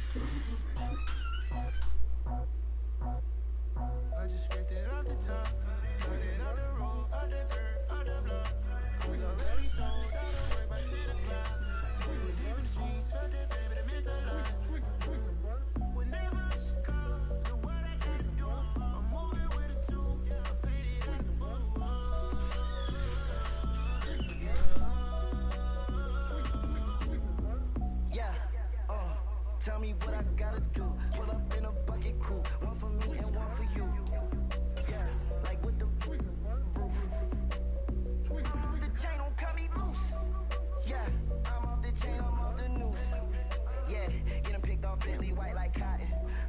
I just scraped it off the top, cut it out the road, out the curve, out the block. I was already sold, out of work, back to the clock. Too deep in the streets, felt that baby, that meant a lot. Whenever she calls, the what I gotta do, I'm moving with a two. I paid it out the phone. Yeah, tell me what I gotta do. Pull up in a bucket crew, one for me and one for you. Yeah, like with the roof. The chain don't cut me loose. Yeah, I'm off the chain, I'm off the noose. Yeah, get them picked off Bentley white like cotton.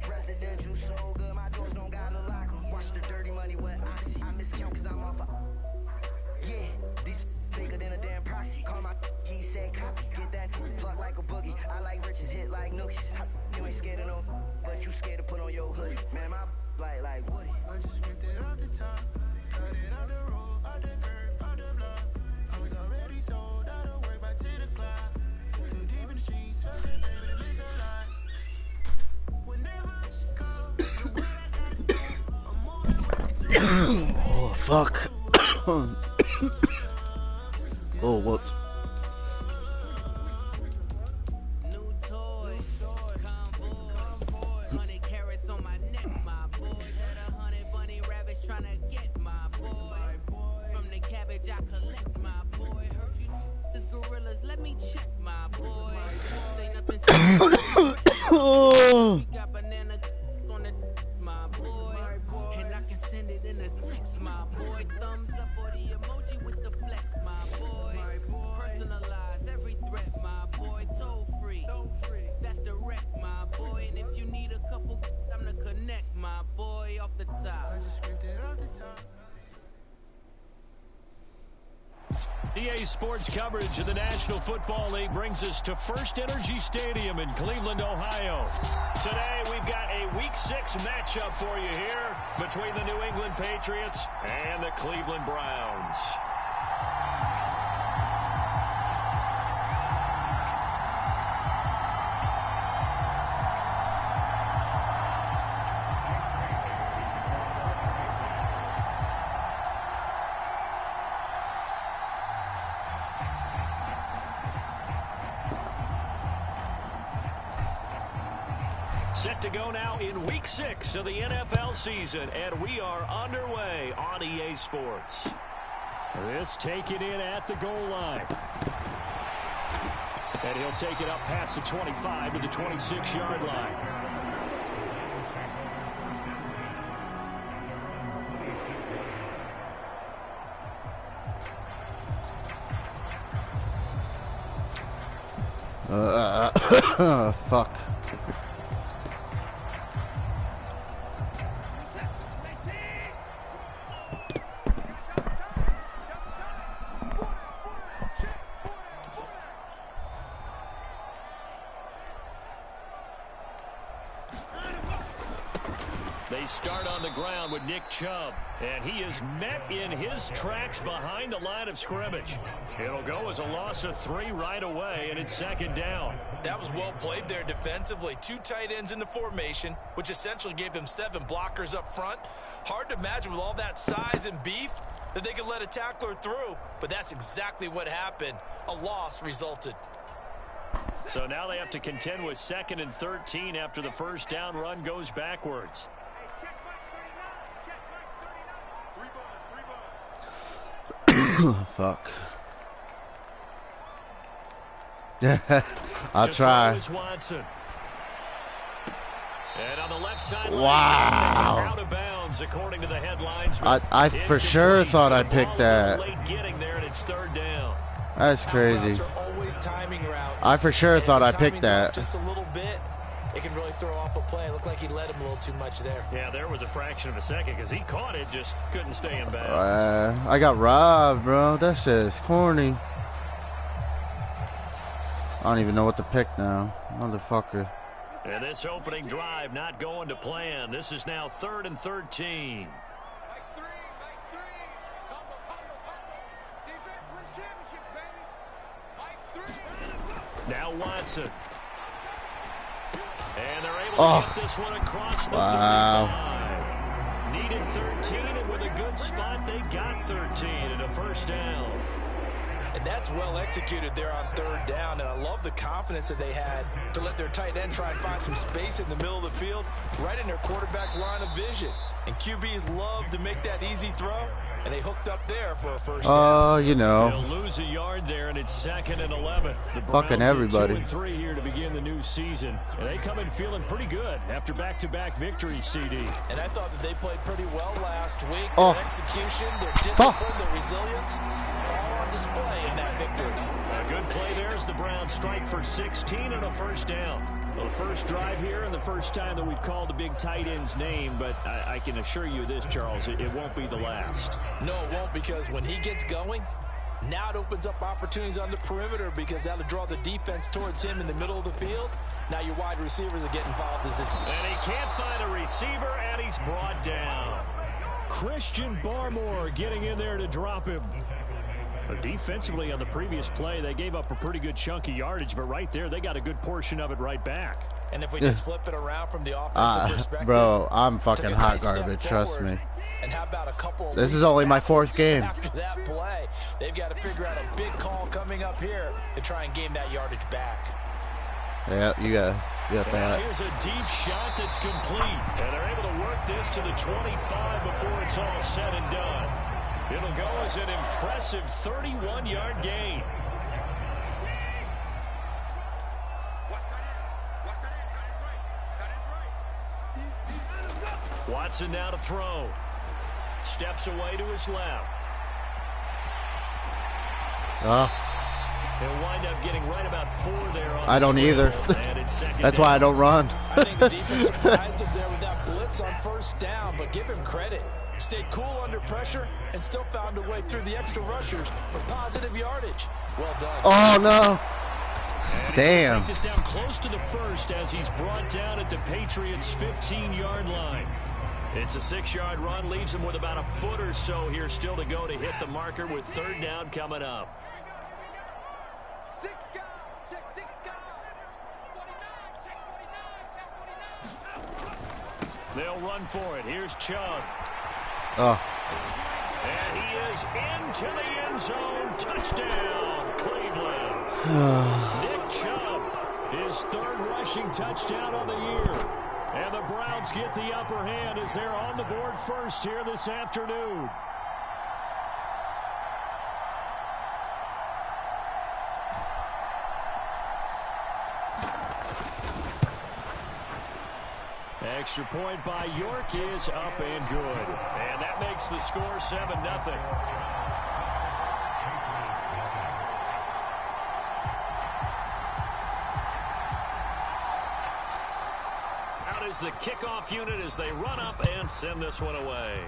Residential so good, my doors don't gotta lock 'em. Watch the dirty money with oxy. I miscount cause I'm off a. Yeah, these bigger than a damn proxy. Call my he said copy. Get that plug like a boogie. I like riches, hit like nookies. You ain't scared of no, but you scared to put on your hoodie. Man, my like Woody. I just scraped it off the top, cut it out the road, out the curve, out the block. I was already sold, out of work, back to the clock. Too deep in the streets, felt that baby, that meant a lot. Whenever she calls, the what I gotta do, I'm moving with it too. Oh, fuck. Oh, whoops. New toy, convoy, 100 carats on my neck, my boy. That 100 bunny rabbits tryna get my boy. From the cabbage I collect, my boy. Heard you this gorillas, let me check, my boy. Say nothing. We got banana on the my boy, and I can send it in a text, my boy. Thumbs up or the emoji with the flex, my boy. Personalize every threat, my boy. Toll free, that's direct, my boy. And if you need a couple, I'm to connect, my boy. Off the top. I just scraped it off the top. EA Sports coverage of the National Football League brings us to First Energy Stadium in Cleveland, Ohio. Today, we've got a Week 6 matchup for you here between the New England Patriots and the Cleveland Browns. Set to go now in Week 6 of the NFL season, and we are underway on EA Sports. This taken in at the goal line. And he'll take it up past the 25 to the 26-yard line. Fuck. They start on the ground with Nick Chubb, and he is met in his tracks behind the line of scrimmage. It'll go as a loss of 3 right away, and it's second down. That was well played there defensively. 2 tight ends in the formation, which essentially gave them 7 blockers up front. Hard to imagine with all that size and beef that they could let a tackler through, but that's exactly what happened. A loss resulted. So now they have to contend with 2nd and 13 after the first down run goes backwards. Fuck. Yeah, I'll try. Watson. And on the left side, wow. Out of bounds, according to the headlines. I for sure thought I picked that. Getting there, and it's 3rd down. That's crazy. Always timing routes. I for sure thought I picked that. Just a little bit, it can really throw off a play. It looked like he led him a little too much there. Yeah, there was a fraction of a second because he caught it, just couldn't stay in bounds. I got robbed, bro. That shit is corny. I don't even know what to pick now. Motherfucker. And this opening drive not going to plan. This is now 3rd and 13. Now Watson. And they're able to get this one across the 35. Needed 13, and with a good spot, they got 13 and a first down. And that's well executed there on third down, and I love the confidence that they had to let their tight end try and find some space in the middle of the field, right in their quarterback's line of vision. And QBs love to make that easy throw, and they hooked up there for a first down. You know. They'll lose a yard there, and it's 2nd and 11. The Browns fucking everybody. 2-3 here to begin the new season, and they come in feeling pretty good after back-to-back victories, CD. And I thought that they played pretty well last week. Their execution, their discipline, their resilience, all on display in that victory. A good play there as the Browns strike for 16 and a first down. Well, the first drive here and the first time that we've called the big tight end's name, but I can assure you this, Charles, it won't be the last. No, it won't, because when he gets going, now it opens up opportunities on the perimeter, because that'll draw the defense towards him in the middle of the field. Now your wide receivers are getting involved as this. And he can't find a receiver, and he's brought down. Christian Barmore getting in there to drop him. Defensively on the previous play, they gave up a pretty good chunk of yardage, but right there, they got a good portion of it right back. And if we just flip it around from the offensive perspective, bro, I'm fucking hot garbage, trust me. And how about a couple of this is only my 4th game. After that play, they've got to figure out a big call coming up here to try and gain that yardage back. Yeah, you got that. Here's a deep shot that's complete, and they're able to work this to the 25 before it's all said and done. It'll go as an impressive 31-yard gain. Watson now to throw. Steps away to his left. He'll wind up getting right about 4 there on I don't either. That's why I don't run. I think the defense surprised him there with that blitz on first down, but give him credit. Stayed cool under pressure and still found a way through the extra rushers for positive yardage. Well done. Oh, no. And damn. Take this down close to the first as he's brought down at the Patriots' 15-yard line. It's a 6-yard run, leaves him with about a foot or so here still to go to hit the marker with third down coming up. They'll run for it. Here's Chubb. And he is into the end zone. Touchdown, Cleveland. Nick Chubb, his 3rd rushing touchdown of the year. And the Browns get the upper hand as they're on the board first here this afternoon. Extra point by York is up and good. And that makes the score 7-0. Out is the kickoff unit as they run up and send this one away.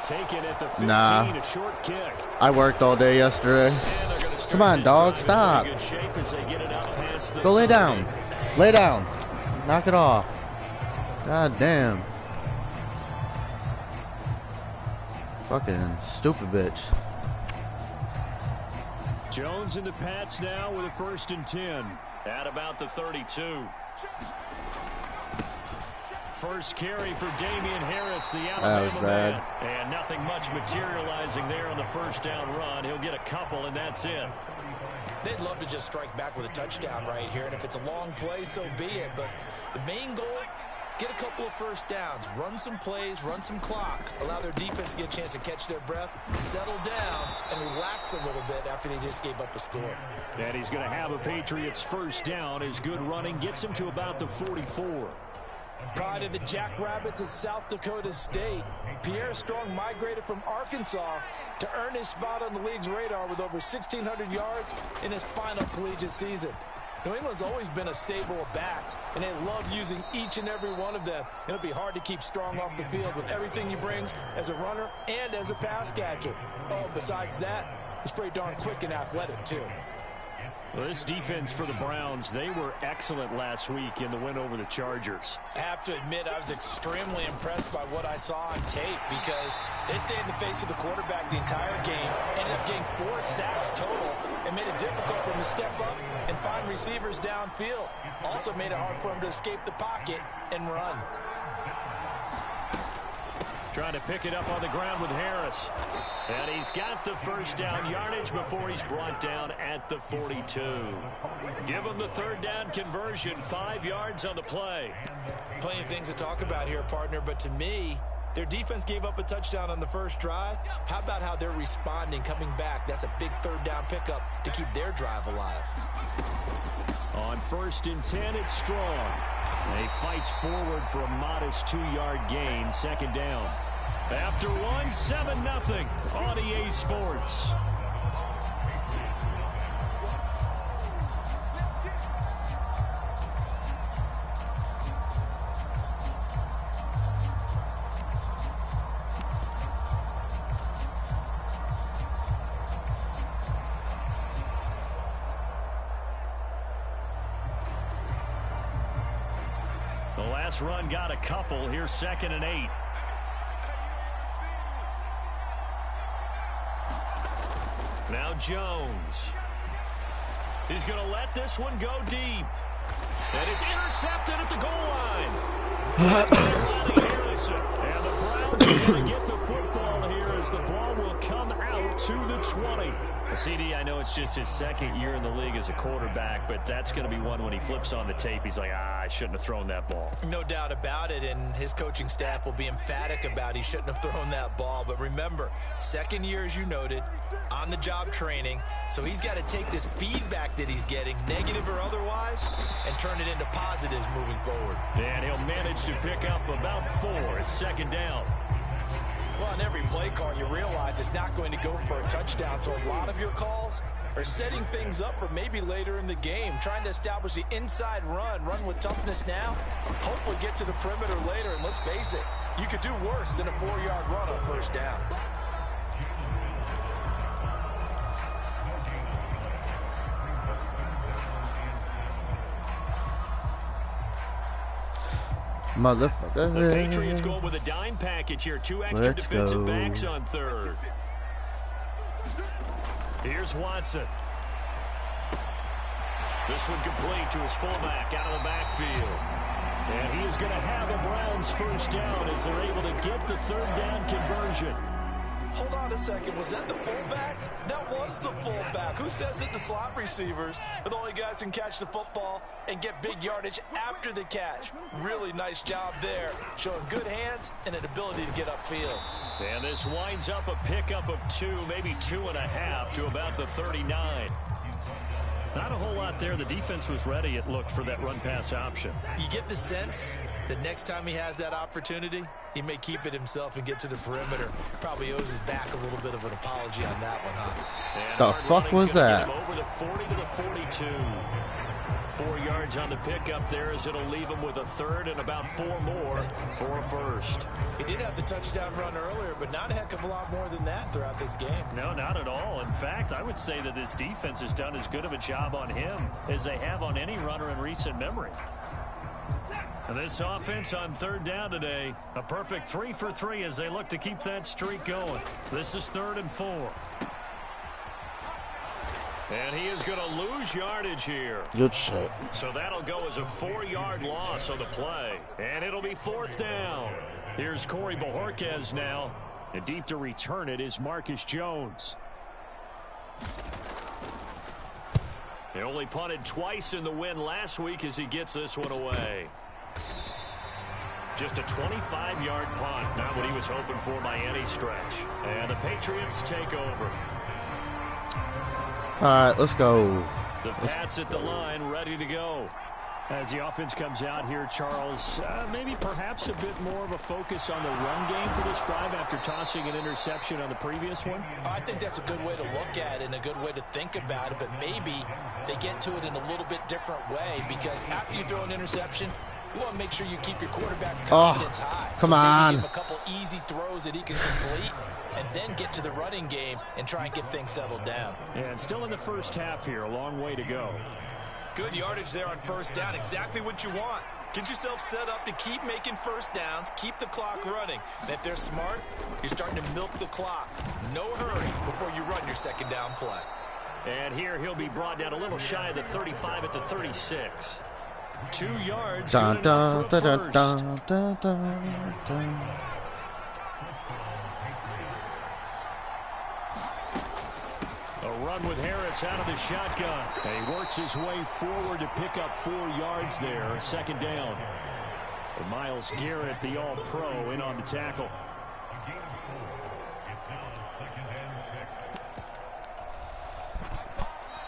Taken at the 15, a short kick. I worked all day yesterday. Come on, dog, stop. Go lay down. Lay down. Knock it off. God damn. Fucking stupid bitch. Jones and the Pats now with a 1st and 10 at about the 32. First carry for Damian Harris, the Alabama man. And nothing much materializing there on the first down run. He'll get a couple, and that's it. They'd love to just strike back with a touchdown right here, and if it's a long play, so be it. But the main goal, get a couple of first downs, run some plays, run some clock, allow their defense to get a chance to catch their breath, settle down, and relax a little bit after they just gave up a score. And he's going to have a Patriots first down. His good running gets him to about the 44. Pride of the Jackrabbits is South Dakota State. Pierre Strong migrated from Arkansas to earn his spot on the league's radar with over 1,600 yards in his final collegiate season. New England's always been a stable of backs, and they love using each and every one of them. It'll be hard to keep Strong off the field with everything he brings as a runner and as a pass catcher. Oh, besides that, he's pretty darn quick and athletic, too. Well, this defense for the Browns, they were excellent last week in the win over the Chargers. I have to admit, I was extremely impressed by what I saw on tape because they stayed in the face of the quarterback the entire game, ended up getting 4 sacks total, and made it difficult for him to step up and find receivers downfield. Also made it hard for him to escape the pocket and run. Trying to pick it up on the ground with Harris. And he's got the first down yardage before he's brought down at the 42. Give him the third down conversion, 5 yards on the play. Plenty of things to talk about here, partner, but to me, their defense gave up a touchdown on the first drive. How about how they're responding, coming back? That's a big third down pickup to keep their drive alive. On 1st and 10, it's Strong. He fights forward for a modest 2-yard gain, 2nd down. After 1, 7-0 on EA Sports. The last run got a couple. Here's 2nd and 8. Now Jones. He's going to let this one go deep. And it's intercepted at the goal line. And the Browns are going to get the football here as the ball will come out to the 20. CD, I know it's just his 2nd year in the league as a quarterback, but that's going to be one when he flips on the tape. He's like, I shouldn't have thrown that ball. No doubt about it, and his coaching staff will be emphatic about he shouldn't have thrown that ball. But remember, 2nd year, as you noted, on-the-job training, so he's got to take this feedback that he's getting, negative or otherwise, and turn it into positives moving forward. And he'll manage to pick up about 4. It's 2nd down. Well, on every play call, you realize it's not going to go for a touchdown. So a lot of your calls are setting things up for maybe later in the game, trying to establish the inside run with toughness now, hopefully get to the perimeter later. And let's face it, you could do worse than a 4-yard run on 1st down. Motherfucker. The Patriots go with a dime package here. 2 extra defensive backs on 3rd. Here's Watson. This one complete to his fullback out of the backfield. And he is going to have a Browns 1st down as they're able to get the 3rd down conversion. Hold on a second. Was that the fullback? That was the fullback. Who says it? The slot receivers are the only guys who can catch the football and get big yardage after the catch. Really nice job there, showing good hands and an ability to get upfield. And this winds up a pickup of 2, maybe 2.5 to about the 39. Not a whole lot there. The defense was ready, it looked, for that run-pass option. You get the sense that next time he has that opportunity, he may keep it himself and get to the perimeter. Probably owes his back a little bit of an apology on that one, huh? The fuck was that? Over the 40 to the 42. 4 yards on the pickup there as it'll leave him with a 3rd and about 4 more for a 1st. He did have the touchdown run earlier, but not a heck of a lot more than that throughout this game. No, not at all. In fact, I would say that this defense has done as good of a job on him as they have on any runner in recent memory. And this offense on 3rd down today, a perfect 3 for 3 as they look to keep that streak going. This is 3rd and 4. And he is going to lose yardage here. Good shit. So that'll go as a 4-yard loss on the play. And it'll be 4th down. Here's Corey Bojorquez now. And deep to return it is Marcus Jones. He only punted twice in the win last week as he gets this one away. Just a 25-yard punt. Not what he was hoping for by any stretch. And the Patriots take over. All right, let's go. The Pats at the line, ready to go. As the offense comes out here, Charles, maybe perhaps a bit more of a focus on the run game for this drive after tossing an interception on the previous one? I think that's a good way to look at it and a good way to think about it, but maybe they get to it in a little bit different way because after you throw an interception, You want to make sure you keep your quarterback's Oh, confidence high. come so on. Give him a couple easy throws that he can complete, and then get to the running game and try and get things settled down. And still in the first half here, a long way to go. Good yardage there on first down, exactly what you want. Get yourself set up to keep making first downs, keep the clock running. And if they're smart, you're starting to milk the clock. No hurry before you run your second down play. And here he'll be brought down a little shy of the 35 at the 36. 2 yards, Dun, good enough for a dun, first. dun, dun, dun, dun. A run with Harris out of the shotgun. And he works his way forward to pick up 4 yards there. Second down. And Myles Garrett, the All-Pro, in on the tackle.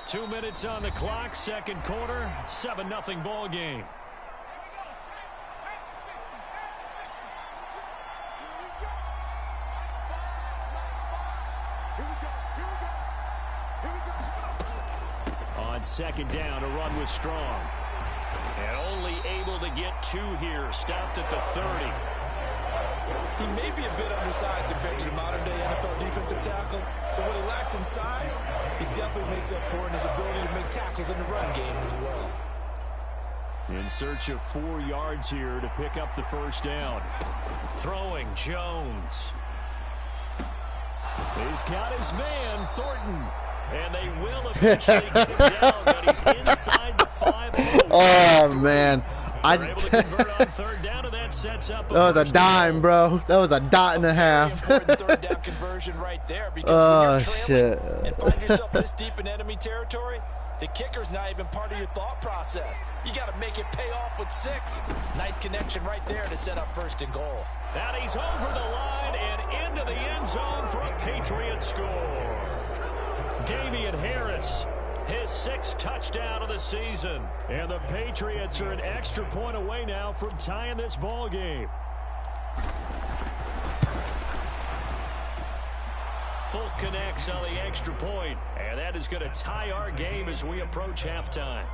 Two minutes on the clock, second quarter, 7-0 ball game. On second down, a run with Strong. And only able to get 2 here, stopped at the 30. He may be a bit undersized compared to the modern-day NFL defensive tackle, but what he lacks in size, he definitely makes up for in his ability to make tackles in the run game as well. In search of 4 yards here to pick up the first down. Throwing, Jones. He's got his man, Thornton. And they will eventually get him down, but he's inside the 5. Oh, man. They're able to convert on third down, and that sets up a That was a first dime, down. bro. That was a dot and a half. Important third down conversion right there, because Oh, when you're trailing shit. and find yourself this deep in enemy territory, the kicker's not even part of your thought process. You got to make it pay off with 6. Nice connection right there to set up first and goal. Now he's over the line and into the end zone for a Patriot score. Damian Harris, his 6th touchdown of the season. And the Patriots are an extra point away now from tying this ball game. Fulk connects on the extra point, and that is going to tie our game as we approach halftime.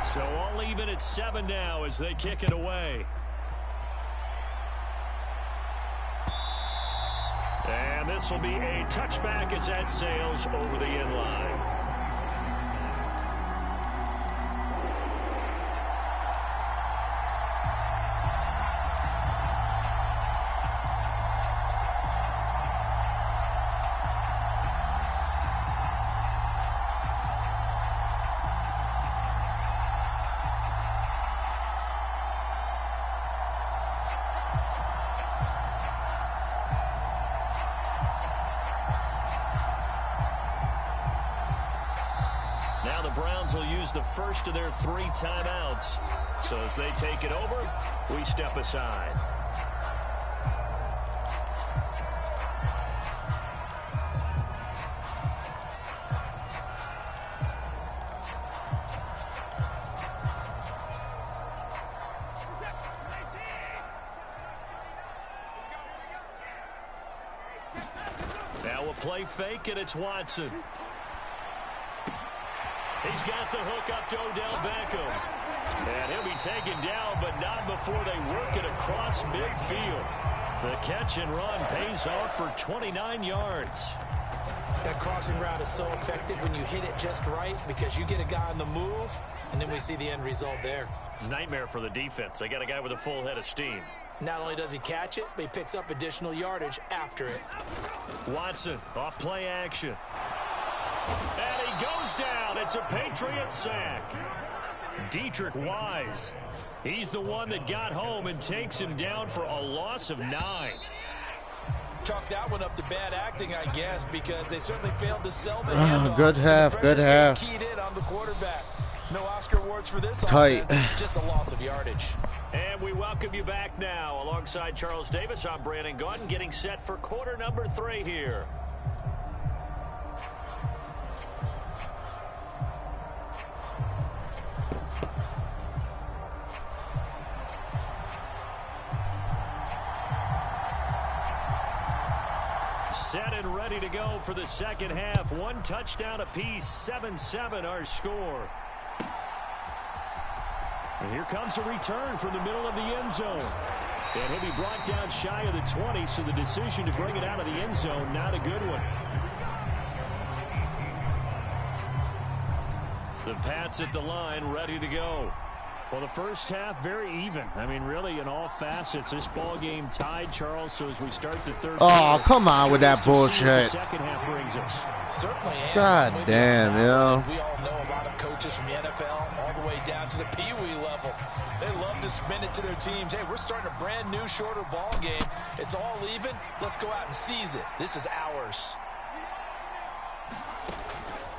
So all even at 7 now as they kick it away. And this will be a touchback as that sails over the end line. Now the Browns will use the first of their 3 timeouts. So as they take it over, we step aside. Now a play fake, and it's Watson. He's got the hook up to Odell Beckham. And he'll be taken down, but not before they work it across midfield. The catch and run pays off for 29 yards. That crossing route is so effective when you hit it just right, because you get a guy on the move, and then we see the end result there. It's a nightmare for the defense. They got a guy with a full head of steam. Not only does he catch it, but he picks up additional yardage after it. Watson off play action. And he goes down. It's a Patriot sack. Dietrich Wise. He's the one that got home and takes him down for a loss of 9. Chalk that one up to bad acting, I guess, because they certainly failed to sell the handoff. Good half, good half. Keyed in on the quarterback. No Oscar awards for this Tight. offense, just a loss of yardage. And we welcome you back now. Alongside Charles Davis, I'm Brandon Gaudin, getting set for quarter number 3 here. Set and ready to go for the second half. One touchdown apiece, 7-7 our score. And here comes a return from the middle of the end zone. And he'll be brought down shy of the 20, so the decision to bring it out of the end zone, not a good one. The Pats at the line, ready to go. Well, the first half, very even. I mean, really, in all facets, this ball game tied, Charles. So as we start the third Oh, come on with that bullshit. Certainly. God damn, yo. We all know a lot of coaches from the NFL all the way down to the Pee-wee level. They love to spin it to their teams. Hey, we're starting a brand new, shorter ball game. It's all even. Let's go out and seize it. This is ours.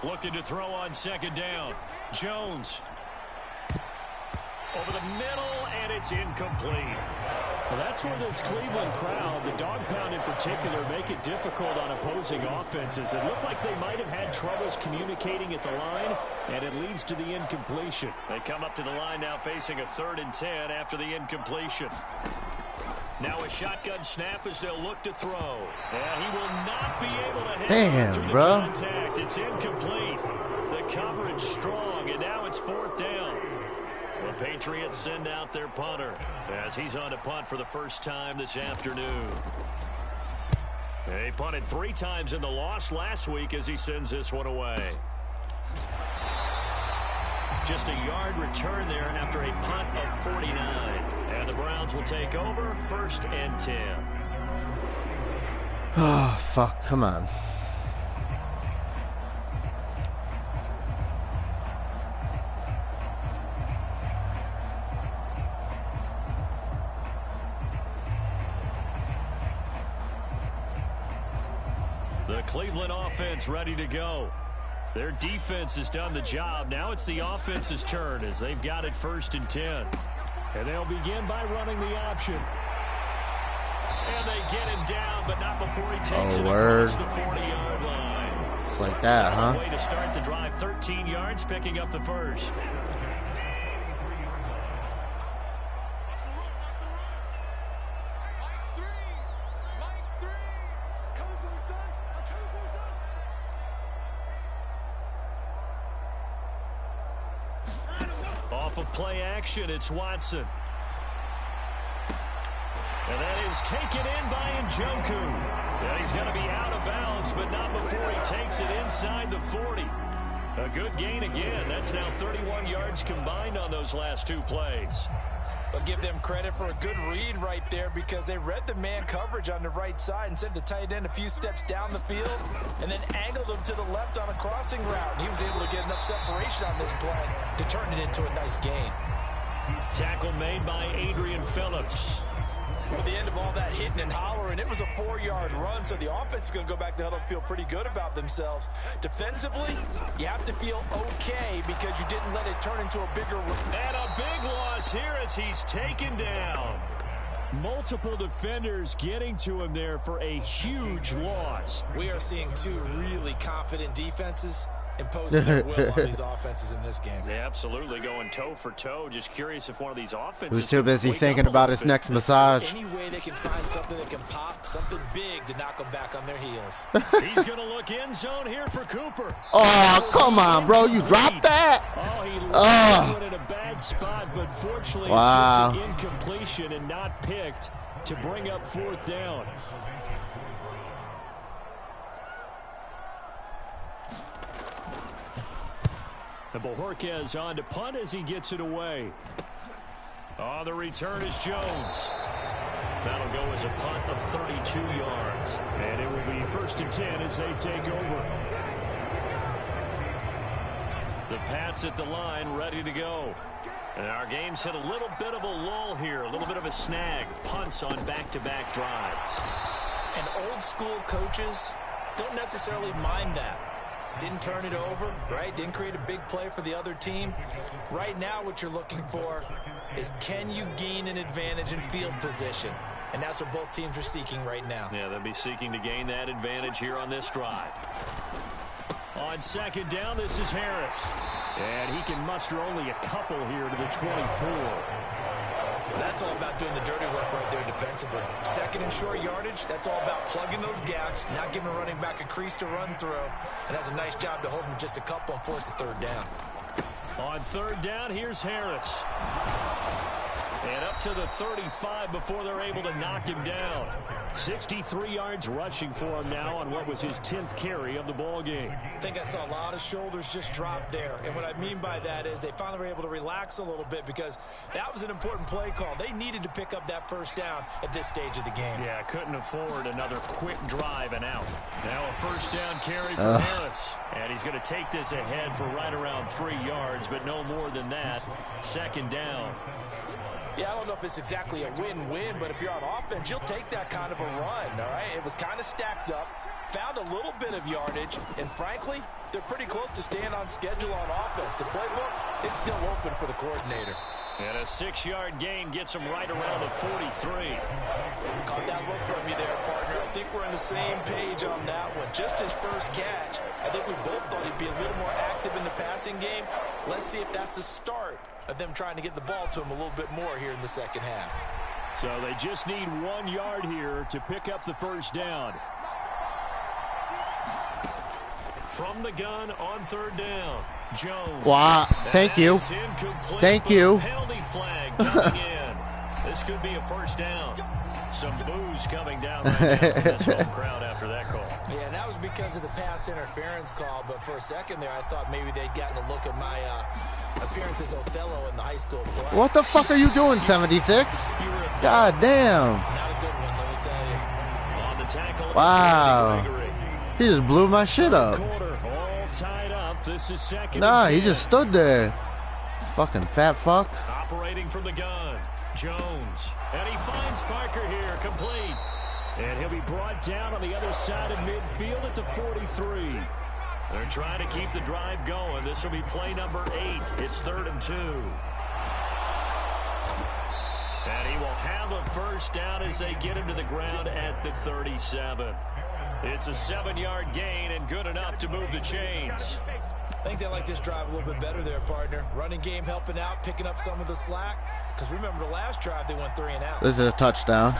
Looking to throw on second down. Jones. Over the middle, and it's incomplete. Well, that's where this Cleveland crowd, the dog pound in particular, make it difficult on opposing offenses. It looked like they might have had troubles communicating at the line, and it leads to the incompletion. They come up to the line now facing a 3rd and 10 after the incompletion. Now a shotgun snap as they'll look to throw. And he will not be able to hit through the contact. It's incomplete. The coverage strong, and now it's 4th down. The Patriots send out their punter as he's on to punt for the first time this afternoon. They punted 3 times in the loss last week as he sends this one away. Just a yard return there after a punt of 49. And the Browns will take over 1st and 10. Oh, fuck. Come on. The Cleveland offense ready to go. Their defense has done the job. Now it's the offense's turn as they've got it 1st and 10. And they'll begin by running the option. And they get him down, but not before he takes it across the 40-yard line. Like that, huh? Way to start the drive, 13 yards, picking up the first. Off of play action, it's Watson. And that is taken in by Njoku. Yeah, he's going to be out of bounds, but not before he takes it inside the 40. A good gain again. That's now 31 yards combined on those last 2 plays. I'll give them credit for a good read right there because they read the man coverage on the right side and sent the tight end a few steps down the field and then angled him to the left on a crossing route. And he was able to get enough separation on this play to turn it into a nice gain. Tackle made by Adrian Phillips. At the end of all that hitting and hollering, it was a 4-yard run, so the offense is going to go back to huddle and feel pretty good about themselves. Defensively, you have to feel okay because you didn't let it turn into a bigger run. And a big loss here as he's taken down. Multiple defenders getting to him there for a huge loss. We are seeing 2 really confident defenses imposing their will on these offenses in this game. Yeah, absolutely, going toe for toe. Just curious if one of these offenses Who's too busy thinking about his next massage. Any way they can find something that can pop, something big to knock them back on their heels. He's going to look end zone here for Cooper. Oh, come on, bro. You dropped that? Oh, he landed in a bad spot, but fortunately it's just an incompletion and not picked to bring up 4th down. And Bojorquez on to punt as he gets it away. Oh, the return is Jones. That'll go as a punt of 32 yards. And it will be 1st and 10 as they take over. The Pats at the line ready to go. And our game's hit a little bit of a lull here, a little bit of a snag. Punts on back-to-back drives. And old school coaches don't necessarily mind that. Didn't turn it over, right? Didn't create a big play for the other team. Right now what you're looking for is can you gain an advantage in field position? And that's what both teams are seeking right now. Yeah, they'll be seeking to gain that advantage here on this drive. On second down, this is Harris. And he can muster only a couple here to the 24. That's all about doing the dirty work right there defensively. Second and short yardage, that's all about plugging those gaps, not giving a running back a crease to run through, and has a nice job to hold him just a couple and force a third down. On third down, here's Harris. And up to the 35 before they're able to knock him down. 63 yards rushing for him now on what was his 10th carry of the ball game. I think I saw a lot of shoulders just drop there. And what I mean by that is they finally were able to relax a little bit because that was an important play call. They needed to pick up that first down at this stage of the game. Yeah, couldn't afford another quick drive and out. Now a first down carry for Harris. And he's going to take this ahead for right around 3 yards, but no more than that. Second down. Yeah, I don't know if it's exactly a win-win, but if you're on offense, you'll take that kind of a run, all right? It was kind of stacked up, found a little bit of yardage, and frankly, they're pretty close to staying on schedule on offense. The playbook is still open for the coordinator. And a 6-yard gain gets him right around the 43. Caught that look from you there, partner. I think we're on the same page on that one. Just his first catch, I think we both thought he'd be a little more active in the passing game. Let's see if that's the start of them trying to get the ball to him a little bit more here in the second half. So they just need 1 yard here to pick up the first down. From the gun on third down, Jones. Wow, thank you. Thank you. Penalty flag coming in. This could be a first down. Some boos coming down right now from this home crowd after that call. Yeah, and that was because of the pass interference call, but for a second there I thought maybe they'd gotten a look at my appearance as Othello in the high school play. What the fuck are you doing, 76? God damn. Not a good one, let me tell you. On the tackle. Wow. He just blew my shit up. Quarter, all tied up. This is second. Nah, he just stood there. Fucking fat fuck. Operating from the gun, Jones. And he finds Parker here, complete. And he'll be brought down on the other side of midfield at the 43. They're trying to keep the drive going. This will be play number 8. It's 3rd and 2. And he will have a first down as they get him to the ground at the 37. It's a 7-yard gain and good enough to move the chains. I think they like this drive a little bit better there, partner. Running game helping out, picking up some of the slack. Because remember the last drive, they went 3 and out. This is a touchdown.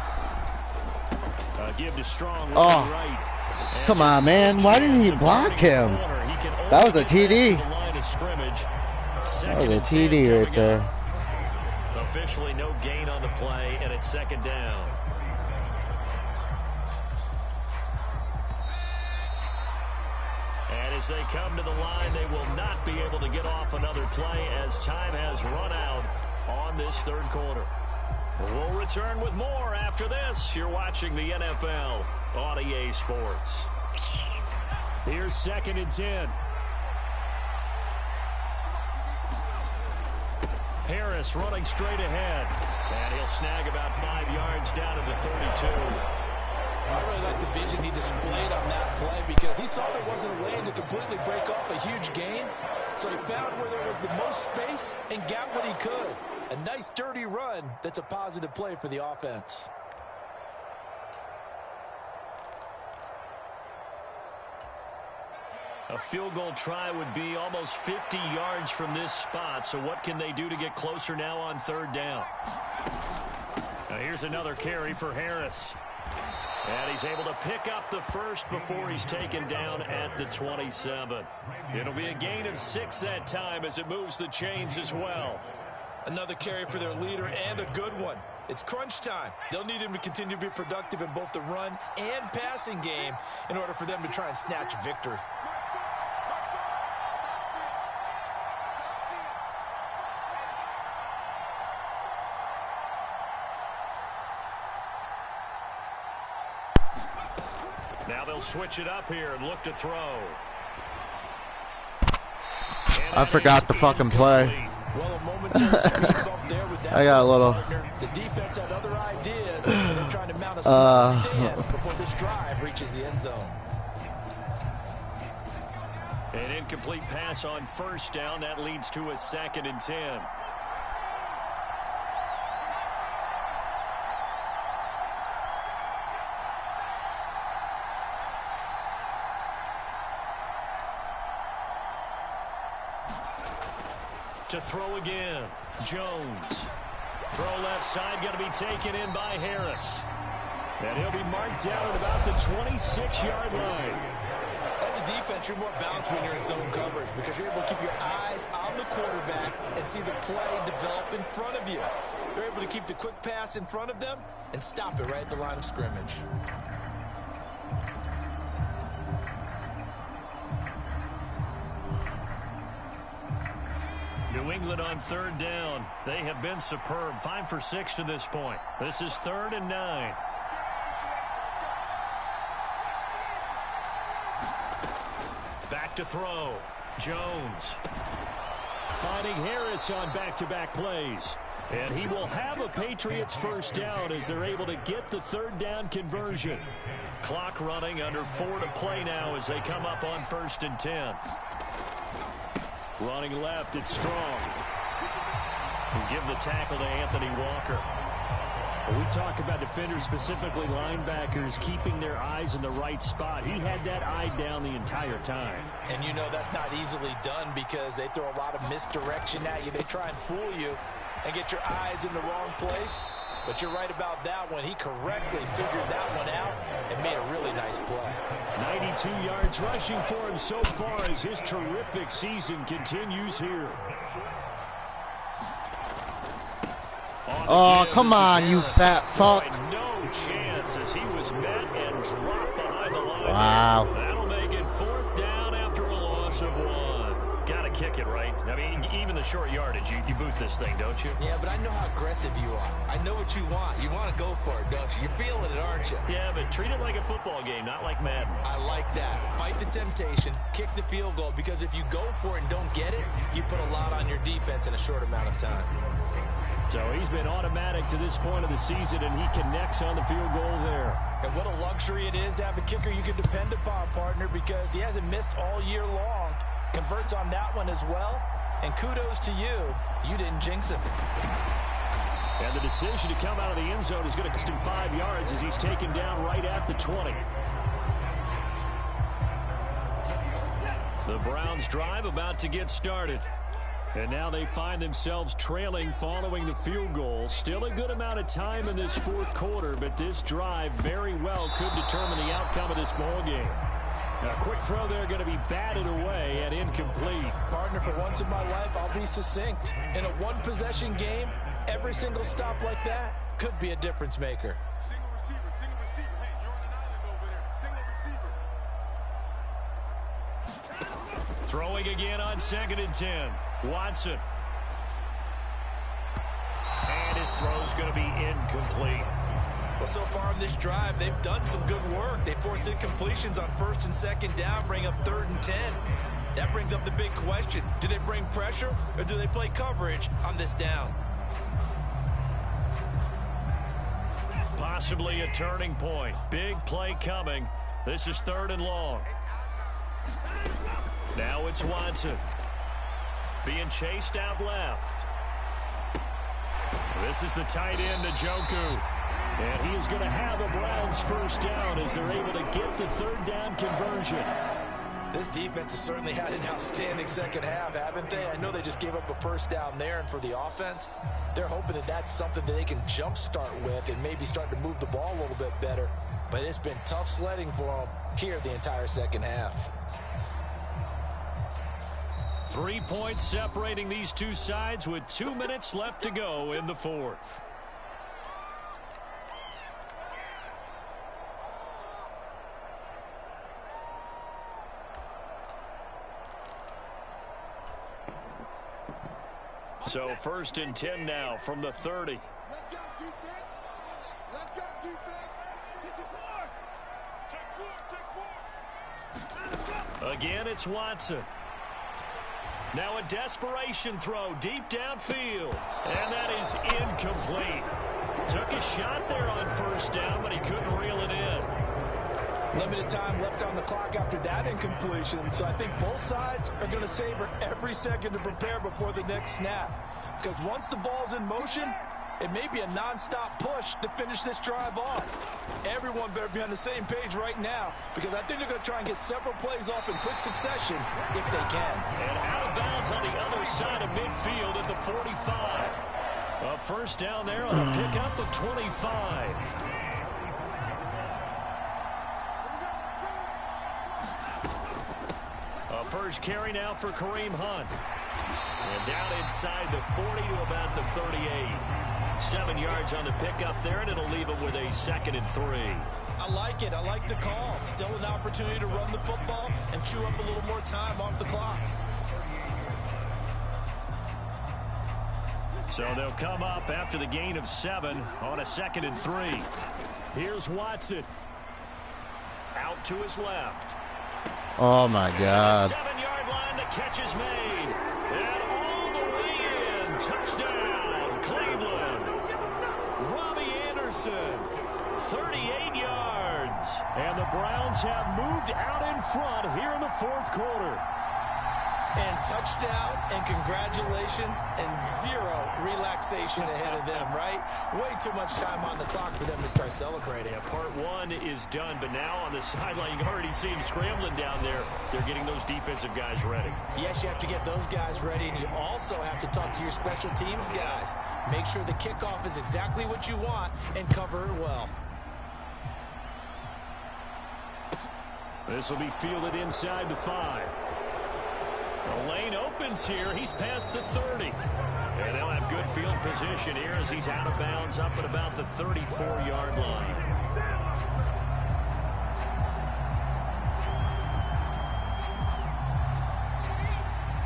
Give to Strong. Oh, right. come on, man. Why didn't he block him? That was a TD. That was a TD right there. Officially no gain on the play, and it's second down. And as they come to the line, they will not be able to get off another play as time has run out on this third quarter. We'll return with more after this. You're watching the NFL on EA Sports. Here's 2nd and 10. Harris running straight ahead. And he'll snag about 5 yards down to the 32. I really like the vision he displayed on that play because he saw there wasn't a lane to completely break off a huge gain. So he found where there was the most space and got what he could. A nice dirty run that's a positive play for the offense. A field goal try would be almost 50 yards from this spot. So what can they do to get closer now on third down? Now here's another carry for Harris. And he's able to pick up the first before he's taken down at the 27. It'll be a gain of 6 that time as it moves the chains as well. Another carry for their leader and a good one. It's crunch time. They'll need him to continue to be productive in both the run and passing game in order for them to try and snatch a victory. Now they'll switch it up here and look to throw. I forgot to fucking play. Well, a momentary speed bump there with that. I got a little. The defense had other ideas. They're trying to mount a small stand before this drive reaches the end zone. An incomplete pass on first down. That leads to a 2nd and 10. To throw again, Jones. Throw left side going to be taken in by Harris. And he'll be marked down at about the 26-yard line. As a defense, you're more balanced when you're in zone coverage because you're able to keep your eyes on the quarterback and see the play develop in front of you. You're able to keep the quick pass in front of them and stop it right at the line of scrimmage. New England on third down. They have been superb. 5 for 6 to this point. This is 3rd and 9. Back to throw. Jones. Finding Harris on back-to-back plays. And he will have a Patriots first down as they're able to get the third down conversion. Clock running, under 4 to play now as they come up on 1st and 10. Running left, it's Strong. And give the tackle to Anthony Walker. When we talk about defenders, specifically linebackers, keeping their eyes in the right spot, he had that eye down the entire time. And you know that's not easily done because they throw a lot of misdirection at you. They try and fool you and get your eyes in the wrong place. But you're right about that one. He correctly figured that one out and made a really nice play. 92 yards rushing for him so far as his terrific season continues here. Oh, come on, you fat fuck. No chance as he was met and dropped behind the line. Wow. That'll make it 4th down after a loss of 1. Gotta kick it, right? I mean, even the short yardage, you boot this thing, don't you? Yeah, but I know how aggressive you are. I know what you want. You want to go for it, don't you? You're feeling it, aren't you? Yeah, but treat it like a football game, not like Madden. I like that. Fight the temptation, kick the field goal, because if you go for it and don't get it, you put a lot on your defense in a short amount of time. So he's been automatic to this point of the season, and he connects on the field goal there. And what a luxury it is to have a kicker you can depend upon, partner, because he hasn't missed all year long. Converts on that one as well. And kudos to you. You didn't jinx him. And the decision to come out of the end zone is going to cost him 5 yards as he's taken down right at the 20. The Browns drive about to get started. And now they find themselves trailing following the field goal. Still a good amount of time in this 4th quarter, but this drive very well could determine the outcome of this ball game. A quick throw there going to be batted away and incomplete. Partner, for once in my life, I'll be succinct. In a one-possession game, every single stop like that could be a difference maker. Single receiver. Hey, you're on an island over there. Single receiver. Throwing again on 2nd and 10. Watson. And his throw's going to be incomplete. Well, so far in this drive, they've done some good work. They force incompletions on 1st and 2nd down, bring up 3rd and 10. That brings up the big question. Do they bring pressure or do they play coverage on this down? Possibly a turning point. Big play coming. This is 3rd and long. Now it's Watson. Being chased out left. This is the tight end, Njoku. And he is going to have a Browns first down as they're able to get the 3rd down conversion. This defense has certainly had an outstanding second half, haven't they? I know they just gave up a first down there, and for the offense, they're hoping that that's something that they can jumpstart with and maybe start to move the ball a little bit better. But it's been tough sledding for them here the entire second half. 3 points separating these two sides with 2 minutes left to go in the 4th. So 1st and 10 now from the 30. Let's go, defense. Let's go, defense. 54. Check 4. Again, it's Watson. Now a desperation throw deep downfield. And that is incomplete. Took a shot there on 1st down, but he couldn't reel it in. Limited time left on the clock after that incompletion, so I think both sides are going to savor every second to prepare before the next snap. Because once the ball's in motion, it may be a non-stop push to finish this drive off. Everyone better be on the same page right now, because I think they're going to try and get several plays off in quick succession if they can. And out of bounds on the other side of midfield at the 45. A first down there on a pickup of 25. A first carry now for Kareem Hunt. And down inside the 40 to about the 38. 7 yards on the pickup there, and it'll leave it with a 2nd and 3. I like it. I like the call. Still an opportunity to run the football and chew up a little more time off the clock. So they'll come up after the gain of 7 on a 2nd and 3. Here's Watson. Out to his left. Oh, my God. 7-yard line, the catch is made. And all the way in. Touchdown, Cleveland. Robbie Anderson, 38 yards. And the Browns have moved out in front here in the 4th quarter. And touchdown and congratulations and 0 relaxation ahead of them, right? Way too much time on the clock for them to start celebrating. Yeah, part 1 is done, but now on the sideline, you can already see them scrambling down there. They're getting those defensive guys ready. Yes, you have to get those guys ready, and you also have to talk to your special teams guys. Make sure the kickoff is exactly what you want and cover it well. This will be fielded inside the 5. The lane opens here. He's past the 30. And they'll have good field position here as he's out of bounds up at about the 34-yard line.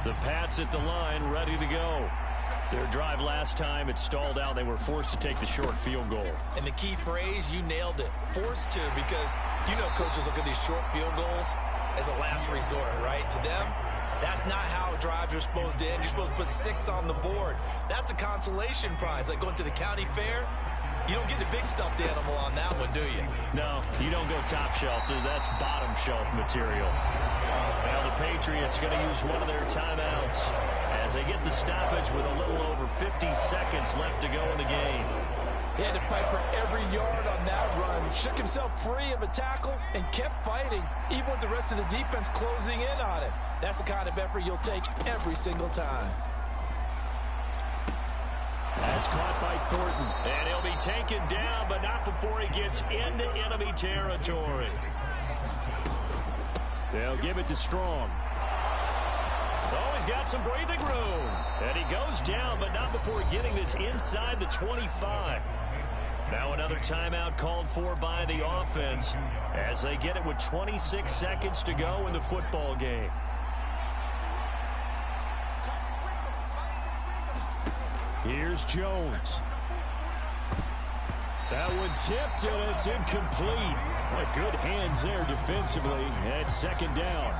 The Pats at the line, ready to go. Their drive last time, it stalled out. They were forced to take the short field goal. And the key phrase, you nailed it. Forced to, because you know coaches look at these short field goals as a last resort, right? To them, that's not how drives are supposed to end. You're supposed to put 6 on the board. That's a consolation prize. Like going to the county fair, you don't get the big stuffed animal on that one, do you? No, you don't go top shelf. That's bottom shelf material. Now the Patriots going to use one of their timeouts as they get the stoppage with a little over 50 seconds left to go in the game. He had to fight for every yard on that run. Shook himself free of a tackle and kept fighting, even with the rest of the defense closing in on him. That's the kind of effort you'll take every single time. That's caught by Thornton. And he'll be taken down, but not before he gets into enemy territory. They'll give it to Strong. Oh, he's got some breathing room. And he goes down, but not before getting this inside the 25. Now another timeout called for by the offense as they get it with 26 seconds to go in the football game. Here's Jones. That one tipped, and it's incomplete. What good hands there defensively. And 2nd down.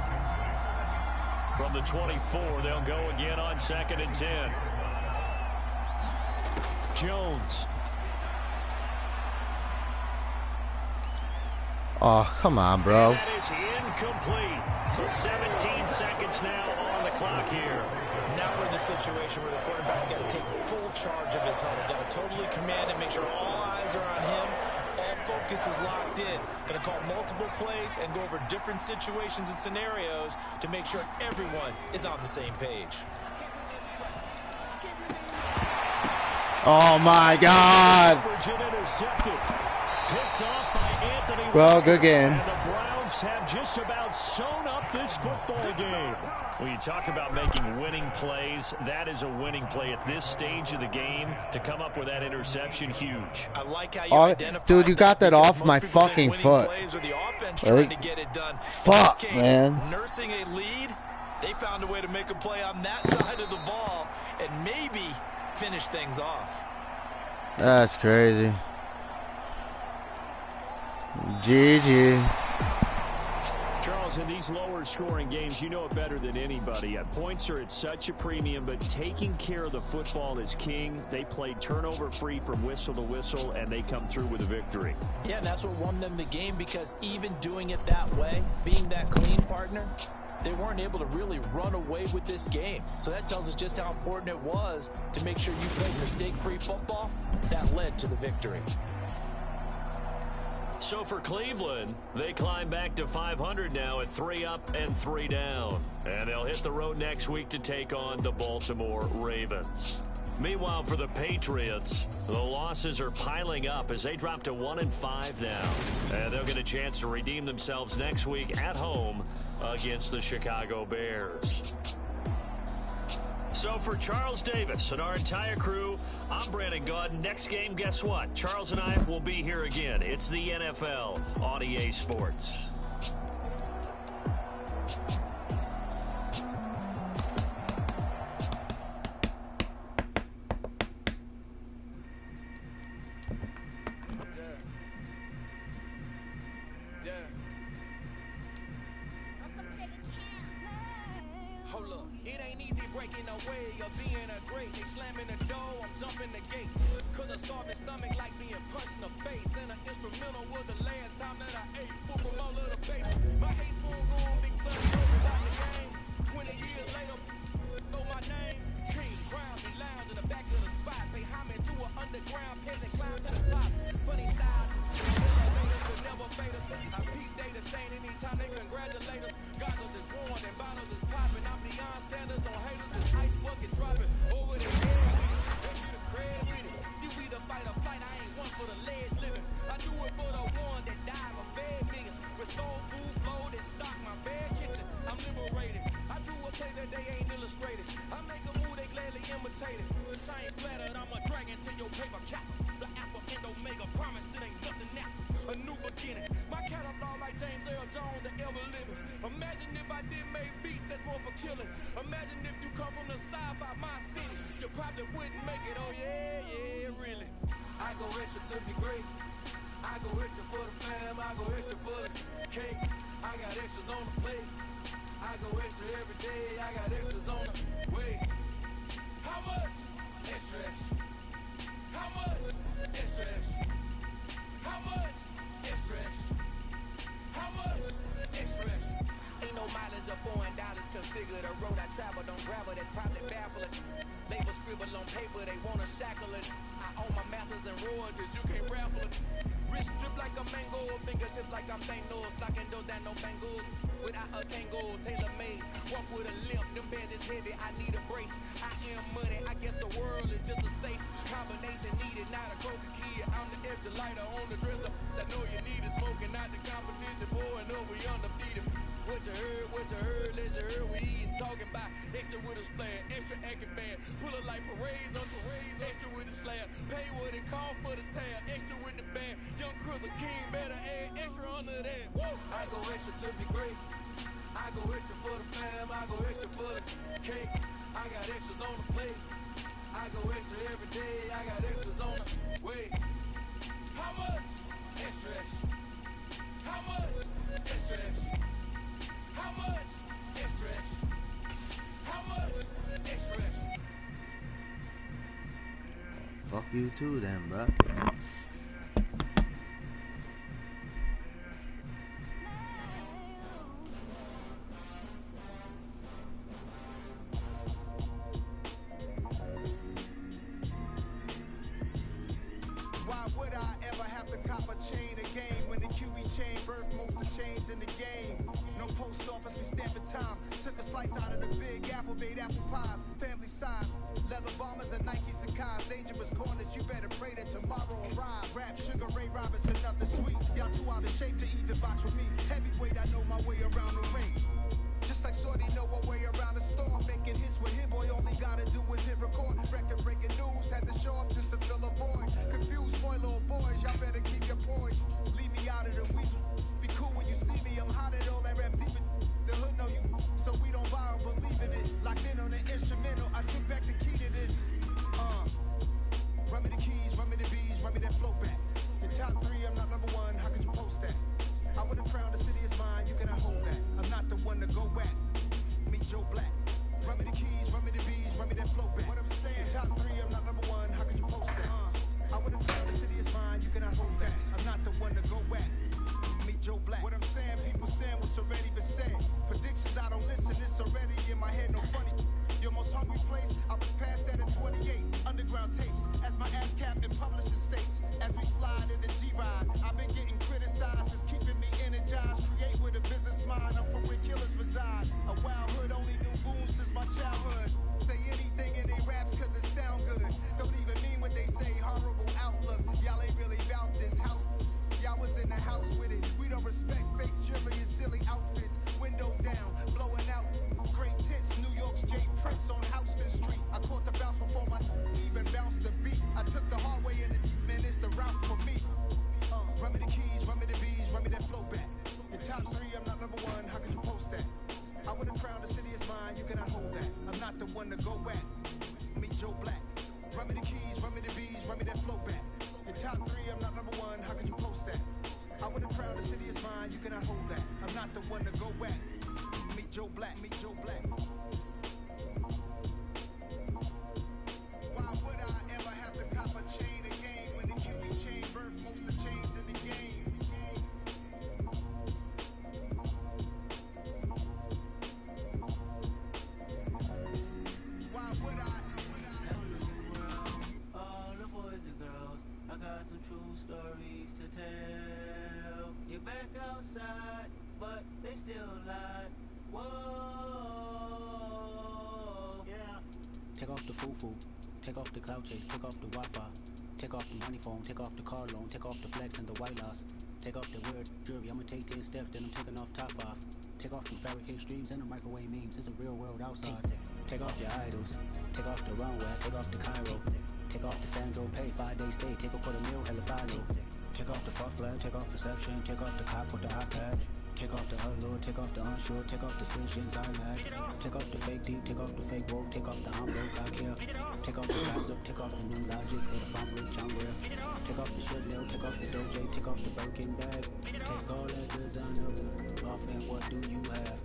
From the 24, they'll go again on 2nd and 10. Jones. Oh, come on, bro. And that is incomplete. So 17 seconds now on the clock here. Now we're in the situation where the quarterback's got to take full charge of his huddle. Got to totally command and make sure all eyes are on him. All focus is locked in. Going to call multiple plays and go over different situations and scenarios to make sure everyone is on the same page. Oh, my God. Picked off by Anthony. Well, good game. And the Browns have just about sewn up this football game. When you talk about making winning plays, that is a winning play at this stage of the game. To come up with that interception, huge. I like how you identify. Dude, you got that off my fucking foot. The offense trying to get it done. Fuck, case, man. Nursing a lead, they found a way to make a play on that side of the ball and maybe finish things off. That's crazy. GG. Charles, in these lower scoring games, you know it better than anybody. Points are at such a premium, but taking care of the football is king. They played turnover free from whistle to whistle, and they come through with a victory. Yeah, and that's what won them the game, because even doing it that way, being that clean partner, they weren't able to really run away with this game. So that tells us just how important it was to make sure you played mistake-free football. That led to the victory. So for Cleveland, they climb back to 500 now at 3 up and 3 down. And they'll hit the road next week to take on the Baltimore Ravens. Meanwhile, for the Patriots, the losses are piling up as they drop to 1-5 now. And they'll get a chance to redeem themselves next week at home against the Chicago Bears. So for Charles Davis and our entire crew, I'm Brandon Gaudin. Next game, guess what? Charles and I will be here again. It's the NFL on EA Sports. Fuck you too then, bruh. Why would I ever have to cop a chain again when the QB chain birthed most of the chains in the game? No post office, we stamping time. Took a slice out of the big apple, made apple pies, family size. Leather bombers and Nike Sacai's, dangerous corners, you better pray that tomorrow arrives. Rap, Sugar Ray Robinson, nothing sweet. Y'all too out of shape to even box with me. Heavyweight, I know my way around the ring. Just like Shorty know her way around the storm. Making hits with Hit Boy, all he gotta do is hit record. Record breaking news, had to show up just to fill a void. Confused boy, little boys, y'all better keep your poise. Leave me out of the weasel. Be cool when you see me, I'm hot at all that rap deep. The hood know you, so we don't buy or believe in it. Locked in on the instrumental, I took back the key to this. Run me the keys, run me the bees, run me that flow back. Your top three, I'm not number one, how could you post that? I would have crowned the city is mine, you cannot hold that. I'm not the one to go back. Meet Joe Black. Run me the keys, run me the bees, run me that flow back. What I'm saying, your top three, I'm not number one, how could you post that? I would have crowned the city is mine, you cannot hold that. I'm not the one to go back. Meet Joe Black. What I'm saying, people saying what's already been said. Predictions, I don't listen, it's already in my head, no funny. Your most hungry place, I was past that in 28. Underground tapes, as my ass cap in publishing states. As we slide in the G-Ride, I've been getting criticized, it's keeping me energized. Create with a business mind, I'm from where killers reside. A wild hood, only knew boom since my childhood. Say anything in they raps cause it sound good. not the one to go at. Meet Joe Black. Run me the keys, run me the bees, run me that flow back. In top 3, I'm not number 1, how could you post that? I win the crowd, the city is mine, you cannot hold that. I'm not the one to go at. Meet Joe Black, meet Joe Black. Why would I ever have to cop a chain again when the QB chain birthed most of the chains in the game? Why would I? All the boys and girls, I got some true stories to tell. You're back outside, but they still lie. Whoa, yeah. Take off the foo-foo, take off the cloud chase, take off the Wi-Fi, take off the money phone, take off the car loan, take off the flex and the white loss, take off the weird jewelry. I'ma take 10 steps, then I'm taking off top off. Take off the fabricate streams and the microwave memes. It's a real world outside. Take off your idols, take off the runway, take off the Cairo, take off the Sandro Pay, 5-day stay, take a $250,000, hella follow. Take off the fuck flag, take off perception, take off the cop with the iPad. Take off the allure, take off the unsure, take off decisions I lack. Take off the fake deep, take off the fake woke, take off the I'm broke, I care. Take off the gossip, take off the new logic, that if I'm rich, I'm real. Take off the shit nail, take off the doje, take off the Birkin bag. Take all that designer off and what do you have?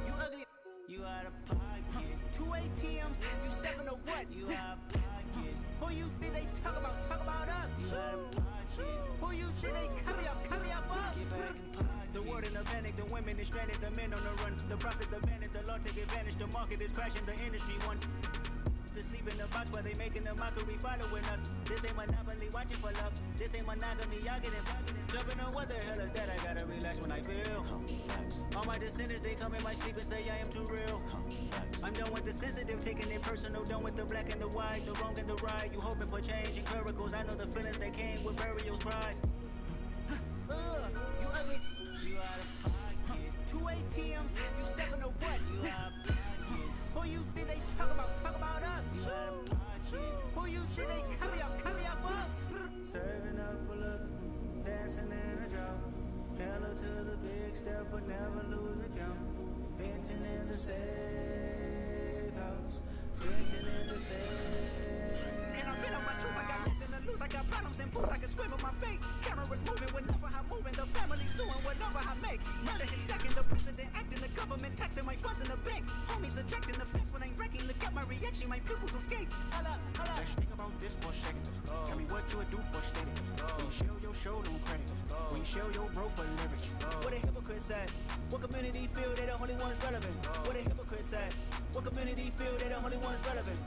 You ugly. You out of pocket. 2 ATMs, you stepping to what? You out of pocket. Who you think they talk about? Talk about us. You out of pocket. Who you think they carry up us? Get back in pocket. The world in a panic, the women is stranded, the men on the run. The profits abandoned, the law take advantage. The market is crashing, the industry wants to sleep in the box while they making a mockery following us. This ain't monopoly, watching for love. This ain't monogamy, y'all getting jumping on what the hell is that? I gotta relax when I feel. All my descendants, they come in my sleep and say I am too real. I'm done with the sensitive, taking it personal. Done with the black and the white, the wrong and the right. You hoping for change and miracles. I know the feelings that came with burial cries. You ugly. You out of pocket. 2 ATMs, you stepping to what? You out of pocket. Who you think they talk about? Talk about us. You out of pocket. Who you think they carry up us? Serving up a look, dancing in a drop. Hello to the big step, but never lose a count. Venting in the safe house. Venting in the safe. And I've been on my truth, I got nothing to lose. I got problems and pools, I can swim with my fate. Cameras moving whenever I'm moving. The family suing whatever I make. Murder is stacking, the president acting, the government taxing my funds in the bank. Homies ejecting the fence when I'm wrecking. Look at my reaction, my pupils on skates. Holla, holla. Let's think about this for a second. Tell me what you would do for steady. When you show your show, don't credit. When you show your bro for leverage. What a hypocrite said. What community feel they the only ones relevant? What a hypocrite said. What community feel they the only ones relevant?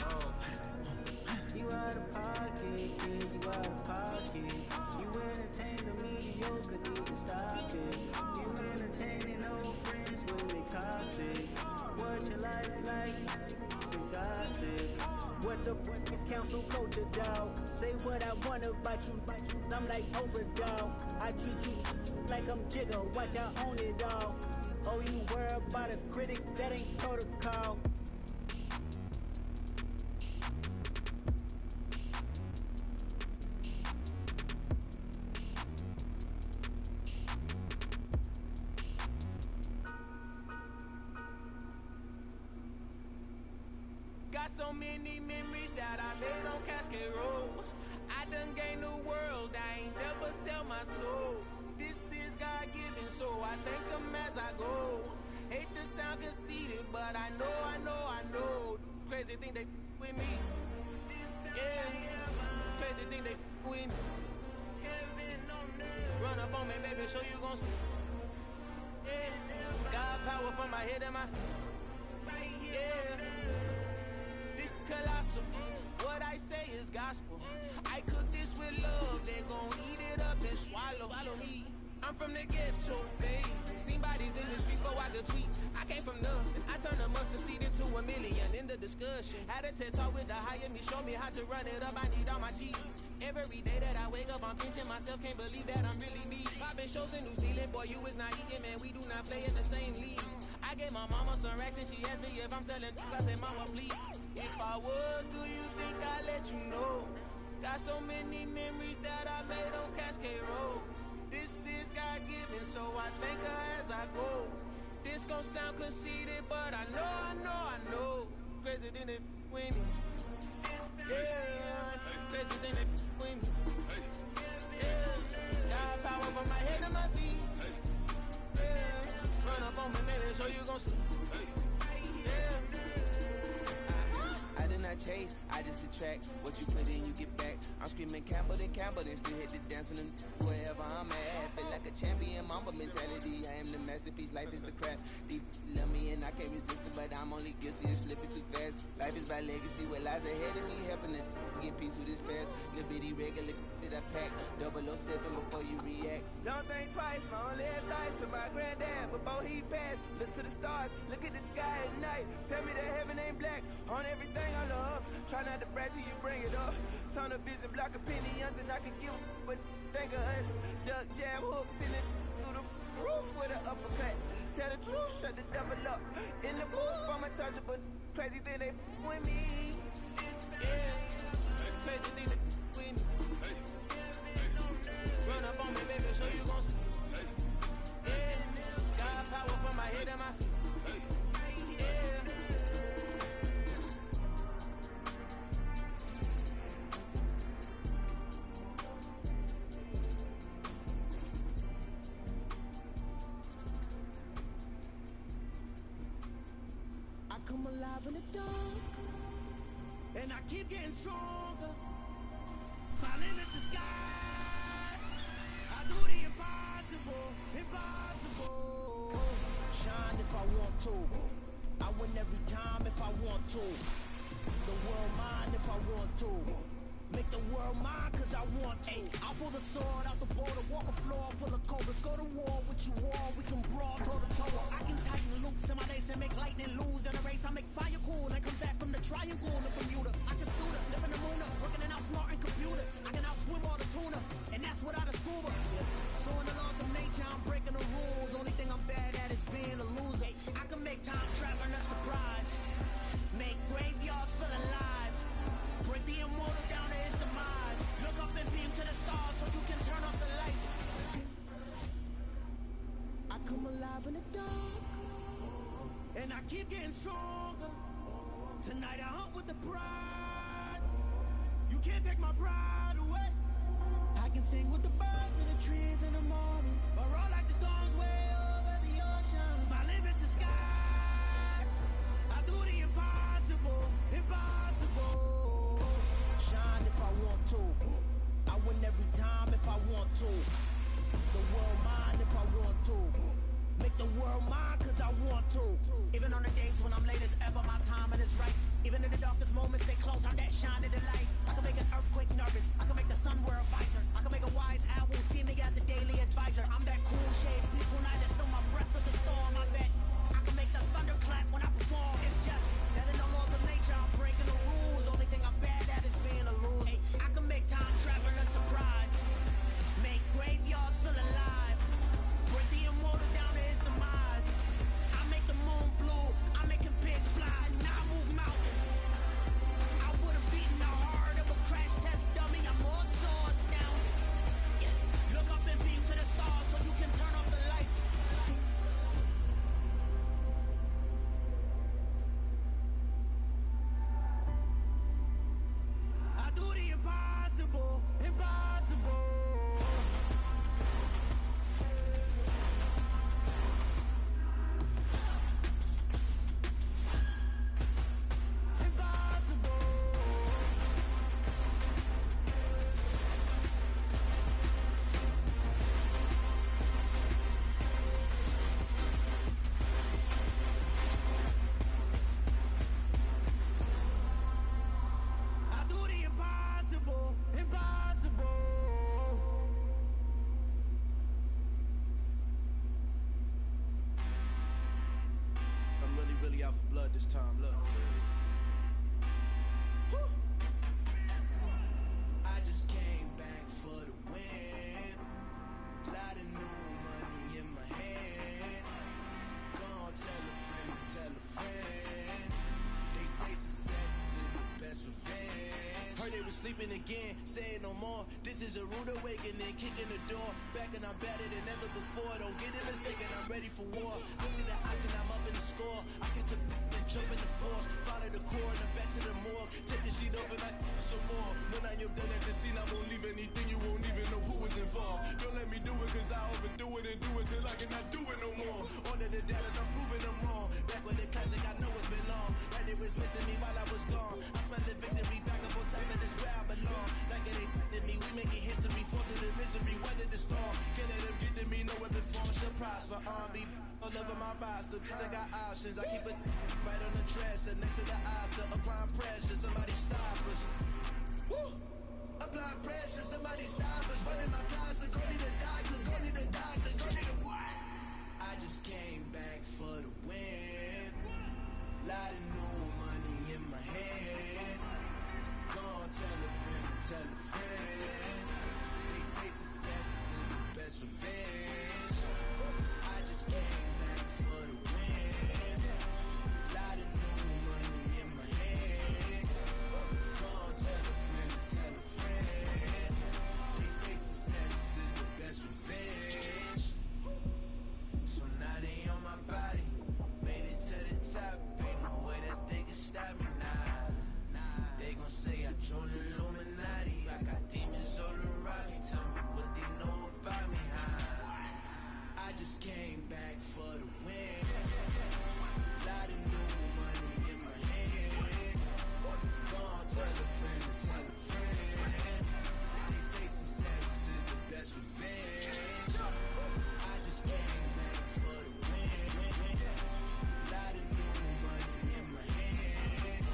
You out of pocket, yeah, you out of pocket. You entertain the mediocre, need to stop it. You entertaining old friends when they toxic. What your life like? The gossip. What the is council culture, dog? Say what I want about you. I'm like Oprah, dog. I treat you like I'm Jigga. Watch I own it, dog. Oh, you worry about a critic? That ain't protocol. Got so many memories that I made on Cascade Road. I done gained the world, I ain't never sell my soul. This is God-given, so I thank him as I go. Hate to sound conceited, but I know. Crazy think they with me. Yeah, crazy think they with me. Run up on me, baby, show you gon' see. Yeah, God power from my head and my feet. Yeah. Colossal, what I say is gospel. I cook this with love, they gon' eat it up and swallow. Follow me, I'm from the ghetto, babe. Seen bodies in the streets so I could tweet. I came from nothing, I turned a mustard seed into a million. In the discussion, had a TED talk with the higher me, show me how to run it up. I need all my cheese. Every day that I wake up, I'm pinching myself, can't believe that I'm really me. Popping shows in New Zealand, boy, you is not eating, man. We do not play in the same league. I gave my mama some racks and she asked me if I'm selling. I said, mama, please. If I was, do you think I'd let you know? Got so many memories that I made on Cascade Road. This is God-given, so I thank her as I go. This gon' sound conceited, but I know chase, I just attract. What you put in, you get back. I'm screaming Campbell, then still hit the dancing and wherever I'm at. Feel like a champion, mamba mentality. I am the masterpiece, life is the crap. These love me and I can't resist it, but I'm only guilty of slipping too fast. Life is by legacy, what lies ahead of me, helping to get peace with this past. Little bitty regular that I pack, 007 before you react. Don't think twice, my only advice for my granddad before he passed. Look to the stars, look at the sky at night. Tell me that heaven ain't black on everything I love. Try not to brag till you bring it up. Tunnel vision, block opinions, and I can give but think of us. Duck jab hooks in it through the roof with an uppercut. Tell the truth, shut the devil up. In the booth, I'm untouchable. Crazy thing they with me. Yeah, crazy thing they with me. Run up on me, baby, so you gon' see. Yeah, got power from my head and my feet. Come alive in the dark, and I keep getting stronger. My limit's the sky. I do the impossible, impossible. Shine if I want to. I win every time if I want to. The world mine if I want to. Make the world mine cause I want to. I'll pull the sword out the border, walk a floor full of cobras. Go to war with you all, we can brawl toe to toe. I can tighten loops in my lace and make lightning lose in a race. I make fire cool and come back from the triangle in Bermuda. I can suit her, live in the moon, working and outsmarting computers. I can outswim all the tuna, and that's without a scuba. So in the laws of nature, I'm breaking the rules. Only thing I'm bad at is being a loser. I can make time traveling a surprise. Make graveyards feel alive. Break the immortal down to his demise. Look up and beam to the stars so you can turn off the lights. I come alive in the dark, and I keep getting stronger. Tonight I hunt with the pride. You can't take my pride away. I can sing with the birds and the trees in the morning, or roll like the storms way over the ocean. My limit's the sky. I do the impossible, impossible. Shine if I want to. I win every time if I want to. The world mine if I want to. Make the world mine cause I want to. Even on the days when I'm late as ever, my timing is right. Even in the darkest moments, stay close, I'm that shining the light. I can make an earthquake nervous, I can make the sun wear a visor. I can make a wise owl see me as a daily advisor. I'm that cool shade, peaceful night that still my breath is a storm, I bet. I can make the thunder clap when I perform. It's just that in the laws of nature, I'm breaking the rules. Only thing I'm bad at is being a loser. Hey, I can make time traveling a surprise. Make graveyards feel alive. Break the immortal down to his demise. I make the moon blue. I'm making pigs fly. Now I move mountains. I would have beaten the heart of a crash test dummy. I'm more so astounded. Yeah. Look up and beam to the stars so you can turn off the lights. I do the impossible, impossible. This time, look. Woo. I just came back for the win. Lot of new money in my hand. Go on, tell a friend. They say success is the best revenge. Heard they was sleeping again, staying no more. This is a rude awakening, kicking the door. Back and I'm better than ever before. Don't get it mistaken, I'm ready for war. I see the option, I'm up in the score. I get to jump in the Porsche, follow the core and I'm back to the morgue. Take the sheet off and I some more. When I am done at the scene, I won't leave anything. You won't even know who was involved. Don't let me do it cause I overdo it and do it till I cannot do it no more. All of the Dallas, I'm proving them wrong. Back with the classic, I know it's been long. Right there was missing me while I was gone. I spent the loving my roster. I got options. I keep it right on the dresser. Next to the Oscar. Applying pressure. Somebody stop us. Woo! Applying pressure. Somebody stop us. Running my closet. Go need a doctor. Go need a doctor. Go need a what? I just came back for the win. Lot of new money in my hand. Go on, tell a friend, tell a friend. They say success is the best revenge. I just came back for the win. Lot of new money in my hand. Go on, tell a friend, they say success is the best revenge. So now they on my body, made it to the top. Ain't no way that they can stop me now. They gon' say I joined the Illuminati. I got demons all around me. Tell me what they know about me, huh? I just came back for the win. Lot of new money in my hand. Go on, tell a friend, tell a friend. They say success is the best revenge. I just came back for the win. Lot of new money in my hand.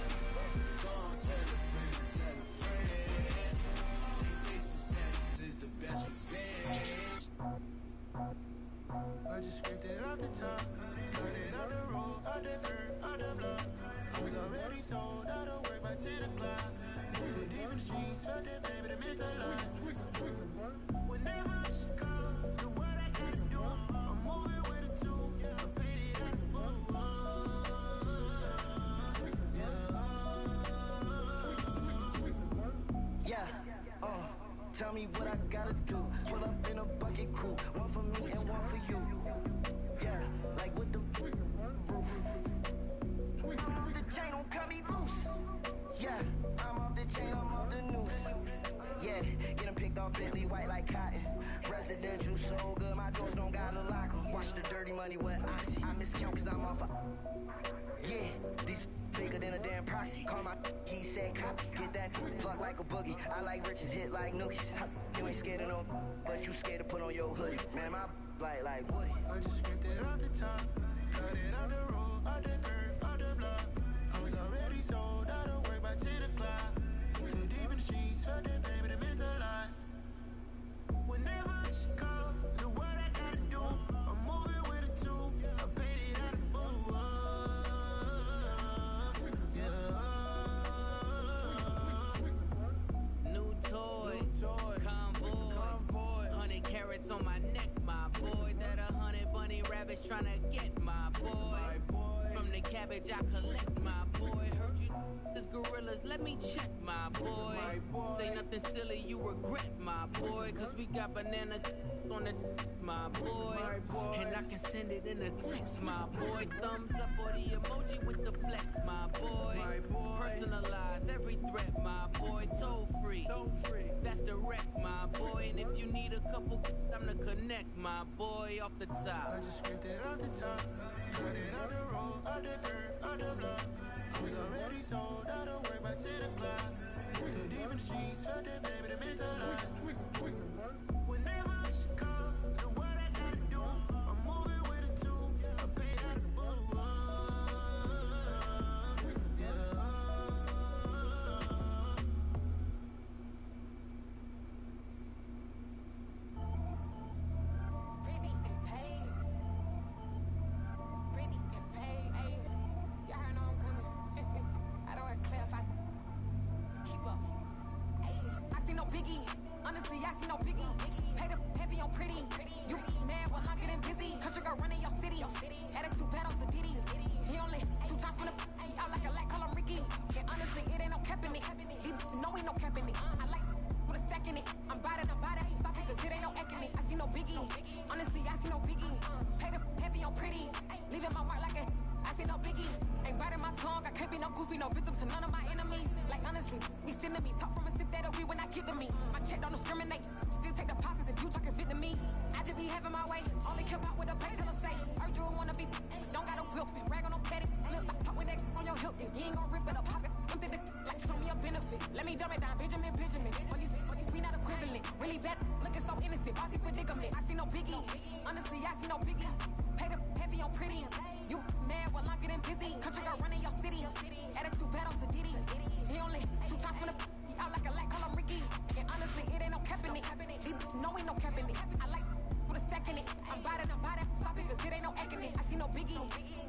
Go on, tell a friend. They say success is the best revenge. I just scraped it off the top, cut it out the road, out the earth, out the blood. I was already sold, out of work by 10 o'clock. Too deep in the streets, felt that baby, the mental line. Whenever she calls, do what I gotta do. I'm moving with a two, I paid it out of full. Yeah, tell me what I gotta do. Pull up in a bucket crew, one for me and one for you. Yeah, like with the roof. I'm off the chain, don't cut me loose. Yeah, I'm off the chain, I'm off the noose. Yeah, getting picked off Bentley white like cotton. Residential so good, my doors don't gotta lock 'em. Watch the dirty money with oxy. I miscount cause I'm off a... Yeah, these bigger than a damn proxy. Call my he said copy. Get that plug like a boogie. I like riches, hit like nookies. You ain't scared of no, but you scared to put on your hoodie. Man, my like Woody. I just scraped it off the top, cut it out the road, out the earth, out the blood. I was already sold, out of work by 10 o'clock. Too deep in the streets, felt that baby, the mental line. Whenever she calls, do what I gotta do. I'm moving with a two, I paid it out of full. New toys, convoys, 100 carats on my neck, my boy. That 100 bunny rabbits tryna get my boy. From the cabbage I collect, my boy. Heard you this gorillas, let me check, my boy. Say nothing silly, you regret, my boy. Cause we got banana on the my boy. And I can send it in a text, my boy. Thumbs up or the emoji with the flex, my boy. Personalize every threat, my boy. Toll free, that's direct, my boy. And if you need a couple, I'm to connect, my boy, off the top. I just scraped it off the top, cut it out the road, out the earth, out the blood. I was already sold, out of work by 10 o'clock. Too deep in the streets, felt that baby, the mental line. Whenever she calls, do what I gotta do. I'm moving with a two, I paid out of full. Pretty and paid. Pretty and paid, ayy. Y'all heard know I'm coming. I don't wear clear if I keep up. Ayy, I see no biggie. Honestly, I see no biggie. Paid up heavy on pretty. You mad when I'm getting busy. Country girl running your city. Attitude bad on Sadidi. He only 2 times from the out like a light, call him Ricky. And honestly, it ain't no cap in it. These know ain't no cap in it. I like with a stack in it. I'm by that, ain't stop it, cause it ain't no acting it. I see no biggie. Honestly, I see no biggie. Paid up heavy on pretty. Leaving my mark like a I see no biggie. Ain't biting my tongue, I can't be no goofy, no victim to none of my enemies. Like honestly, be sending me talk from a stick that'll be when I get to me. My check don't discriminate, still take deposits if you talking Vietnamese. I just be having my way, only care about what the pay tell say. Urge you wanna be, don't gotta whip it, rag on no petty. Let's talk with that on your hip, if you ain't gon' rip it up, pop it. Empty the like show me a benefit. Let me dumb it down, Benjamin. We not equivalent, really bad, looking so innocent. Bossy predicament, I see no biggie. Honestly, I see no biggie. Paid up heavy on only 2 times from the he out like a light, call him Ricky. And honestly, it ain't no cap in it. These no ain't no cap in it. I like with a stack in it. I'm bad, stop it, cause it ain't no acting it. I see no biggie.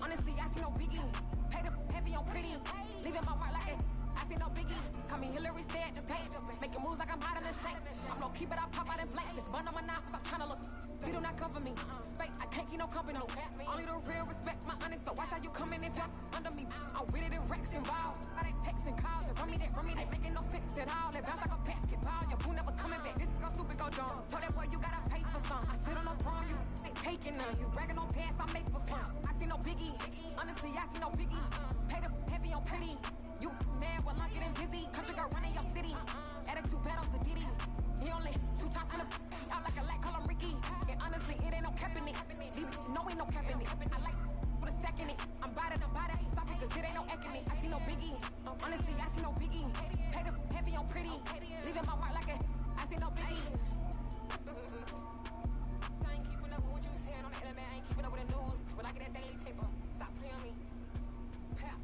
Honestly, I see no biggie. Pay the heavy on pretty. Leaving my mark like it. I see no biggie. Call me Hillary, stay at the bank. Making moves like I'm hot in the shank. I'm no keep it, I pop out in blank. This bun on my knob, stop trying to look. They do not come for me. Fake, I can't keep no company. Only the real respect my honest. So watch how you come in if you're under me. I'm with it in Rex involved. I they texting calls and run me that. Making no sense at all. They bounce like a basketball. Your boo never coming back. This go stupid, go dumb. Told that boy you gotta pay for some. I sit on no throne, you ain't taking none. You bragging on past, I make for fun. I see no biggie. Honestly, I see no biggie. Pay the heavy on pretty. You mad while I'm getting busy. Country girl running your city. Attitude battles to Diddy. He only 2 times from the he out like a light, call him Ricky. And honestly, it ain't no cap in it. No ain't no cap in it. I like with a stack in it. I'm bad, stop it, cause it ain't no acting it. I see no biggie. Honestly, I see no biggie. Pay the heavy on pretty. Leaving my mark like a I see no biggie. I ain't keeping up with what you saying on the internet. I ain't keeping up with the news. But I get that daily paper. Stop playing on me. Pap.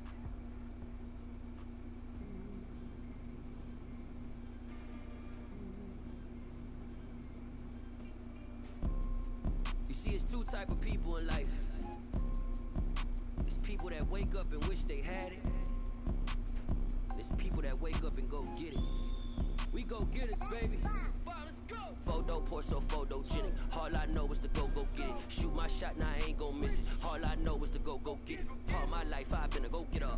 You see, it's 2 type of people in life. It's people that wake up and wish they had it. And it's people that wake up and go get it. We go get it, baby. Photo pour so photogenic. All I know is to go get it. Shoot my shot, now I ain't gon' miss it. All I know is to go get it. All my life I've been a go-getter.